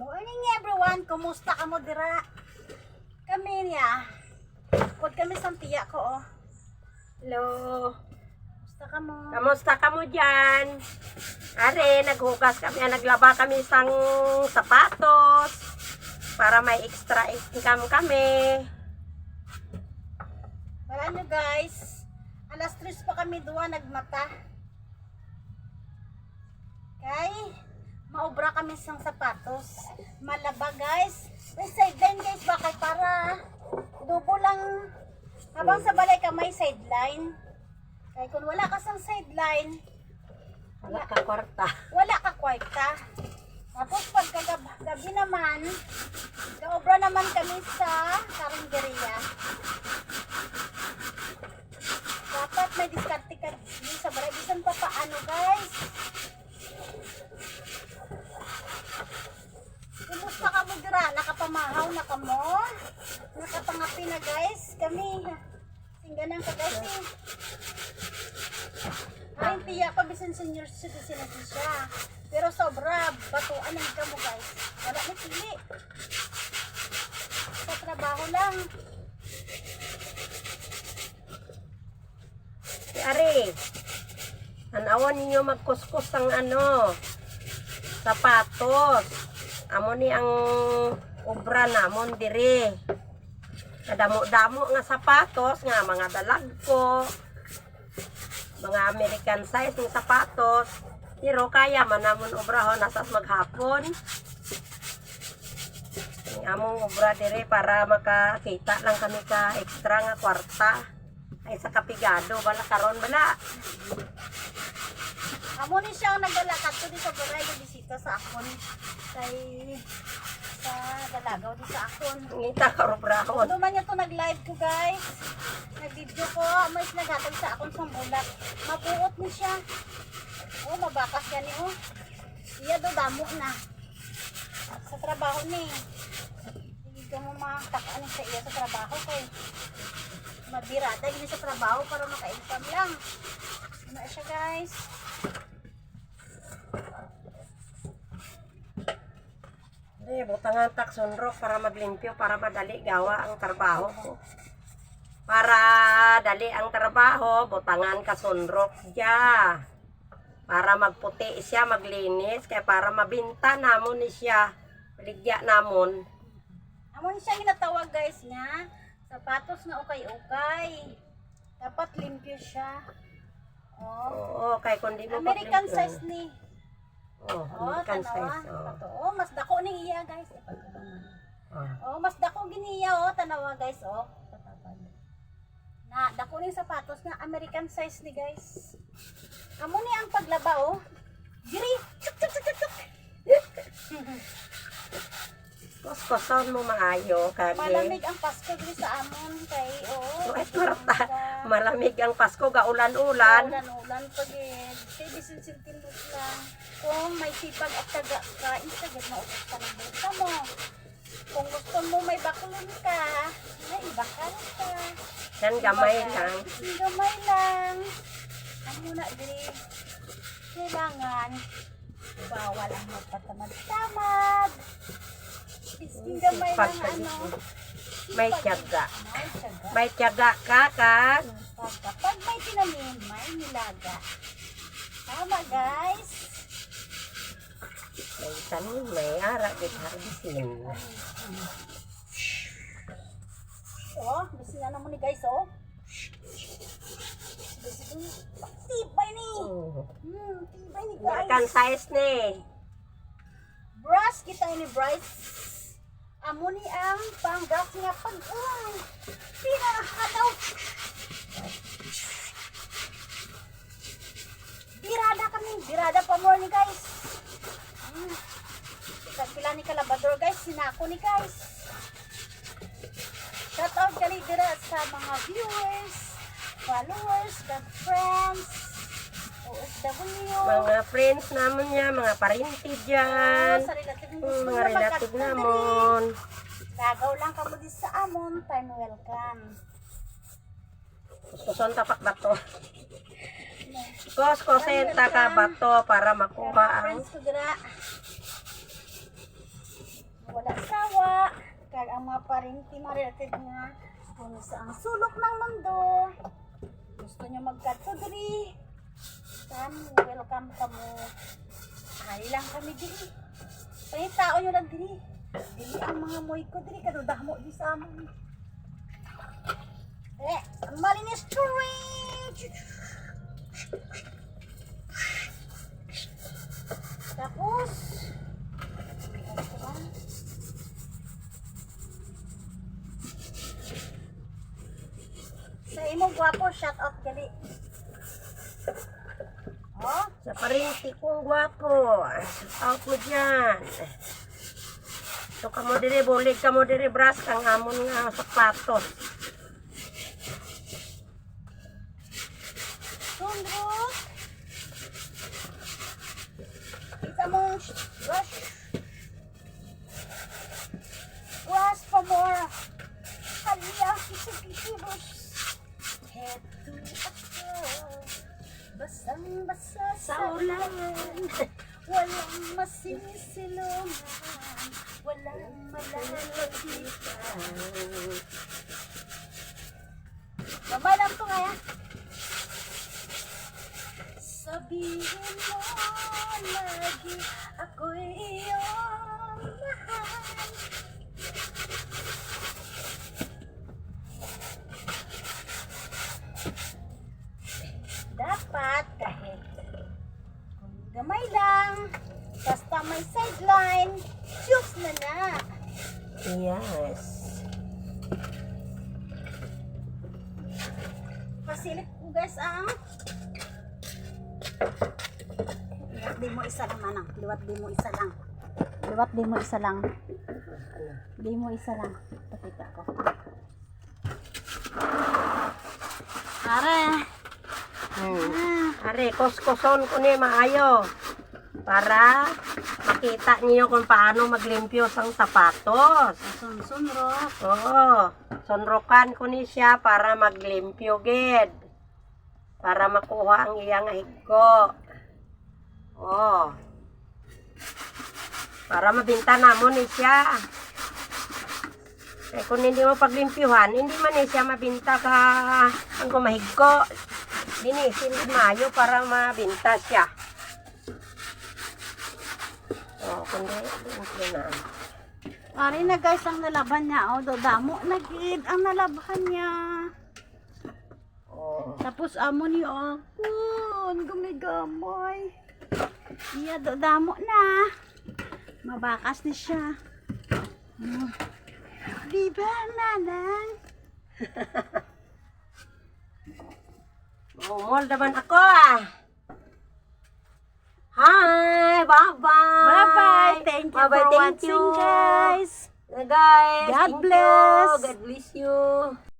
Morning everyone, kumusta ka mo dira? Kami niya. Pud kami sa tiya ko oh. Hello. Kumusta ka mo? Kamusta ka mo dyan? Are, naghugas kami, naglaba kami sang sapatos para may extra income kami. Wala nyo guys. Alas 3 pa kami duwa nagmata. Kay maobra kami sang sapatos. Malaba guys. May sideline guys bakit para dubo lang habang sa balay ka may sideline. Kaya kung wala ka sang sideline, Wala ka kwarta. wala ka kwarta. Tapos pagkagabi naman, gaobra naman kami sa karinderya. Dapat may diskarte ka din sa balay. Bisan pa paano guys? Kumusta ka mo dira? Nakapamahaw na ka mo? Nakapangapi na guys? Kami, singganang ka guys eh. Ay, tiya pa bisan senior citizen na siya. Pero sobra, batuan ang ka mo guys. Wala ni pili. Sa trabaho lang. Are, anawan ninyo magkuskus ang sapatos. Amo ni ang obra namon dire. Kadamo-damo nga sapatos nga mga dalagko. Mga American size ng sapatos. Pero kaya man namon obrahon nasas maghapon. Ang among obra dire para makakita lang kami ka extra nga kwarta. Ay sa kapigado bala karon bala. Amo ni siya ang nagdalakat ko di sa baray ng bisita sa akon. Kay sa dalagaw di sa akon. Ngita ka obrahon. Duman niya to nag-live ko guys. Nag-video ko. May naghatag sa akon sa bulat. Mabuot ni siya. Oh, mabakas yan eh oh. Iya do damo na. Sa trabaho ni. Hindi ka mo makakaan sa iya sa trabaho kay mabirada yun sa trabaho para maka-income lang. Ano siya guys? Butangan taksonrok para maglimpyo, para madali gawa ang trabaho ko. Para dali ang trabaho, butangan ka sunrok dya. Para magputi siya, maglinis, kaya para mabinta namon ni siya. Maligya namon. Amon siya ginatawag guys nga. Sapatos na ukay-ukay. Dapat limpyo siya. Oh. Oo, kaya kundi mo American paglimpyo. size ni. Oh, Oh, American tanawa. size. Oh. Totoo, mas dako ni iya guys. Oh. Oh, mas dako giniya oh, tanawa guys oh. Na dako ning sapatos na American size ni guys. Amo ni ang paglaba oh. Diri. Chuk chuk chuk chuk. Kuskuson mo maayo, kagi. Malamig ang Pasko diri sa amon kay oh. Ay, kwarta. Malamig ang Pasko, gaulan-ulan. Ulan pag kay bisin sintindos lang. Kung may sipag at taga ka, insagad na upos ka ng bulsa mo. Kung gusto mo may bakulon ka, may bakal ka. Yan, gamay lang. Gamay lang. Ang muna diri, kailangan bawal ang magpatamad-tamad. Isking gamay lang ano. May tiyaga. May tiyaga. May tiyaga ka, kag. Kapag may tinanim, may nilaga. Tama guys. May tanim, may ara, may harbisin. Oh, bisi na naman ni guys oh. Tibay ni. Tibay ni American guys. size ni. Brush kita ini Bryce. Amo ni ang pang-brush nga pag-uy. Pinahadaw. Birada kami. Birada pa more ni guys. Pila ni kalabador guys. Sinako ni guys. Shout out kali dira sa mga viewers, followers, friends, OFW. Mga friends namon niya, mga parinti dyan. Sa relative Mga relative namon. Lagaw lang kamo di sa amon, time welcome. Kuskuson tapak bato. Kuskusin ta ka bato para makuha ang Friends ko dira. wala sawa. Kag ang mga parinti marilatid nga kung sa ang sulok ng mundo. Gusto nyo magkatso diri. Welcome ka mo. Ay lang kami diri. Pahitao nyo lang diri. Dili ang mga moy ko diri kadudamo di sa amon. Ang malinis tuloy. Tapos sa imo gwapo, shout out gali. Oh, Sa parinti kong gwapo. Out mo dyan. So kamo diri, bulig kamo diri, bras, kang amon nga sapatos. Sundro. Kita mo brush. Brush pa more. Halika, kisip-kisibos. Heto ako. Basang-basa sa ulan. Walang masinisilungan. Walang malalapitan. Babay lang to kaya. Sabihin mo lagi ako'y iyong mahal. Dapat kahit kung gamay lang, basta may sideline, shoes na na. Yes. Pasilip ko guys ang liwat di mo isa lang manang. Liwat di mo isa lang. Liwat di mo isa lang. Di mo isa lang. Pakita ko. Are. Are, kuskuson ko ni maayo. Para makita niyo kung paano maglimpyo sang sapatos. Sunrok. Oo. Sunrokan ko ni siya para maglimpyo gid. Para makuha ang iyang higgo. Oh. Para mabinta namon ni siya. Eh kung hindi mo paglimpyuhan, hindi man ni siya mabinta ka ang kumahiggo. Linisin din mayo para mabinta siya. Oh, kundi limpyo na. Ari na guys ang nalaban niya. O, dodamo na gid ang nalaban niya. Oh. Tapos amo ni ako, gumigamay. Iya, dodamo na. Mabakas ni siya. Di ba, nanang? Mall naman ako ah. Hi, bye-bye. Bye-bye. Thank you Bye-bye, for thank watching, you. guys. Guys, God thank bless. you. God bless you.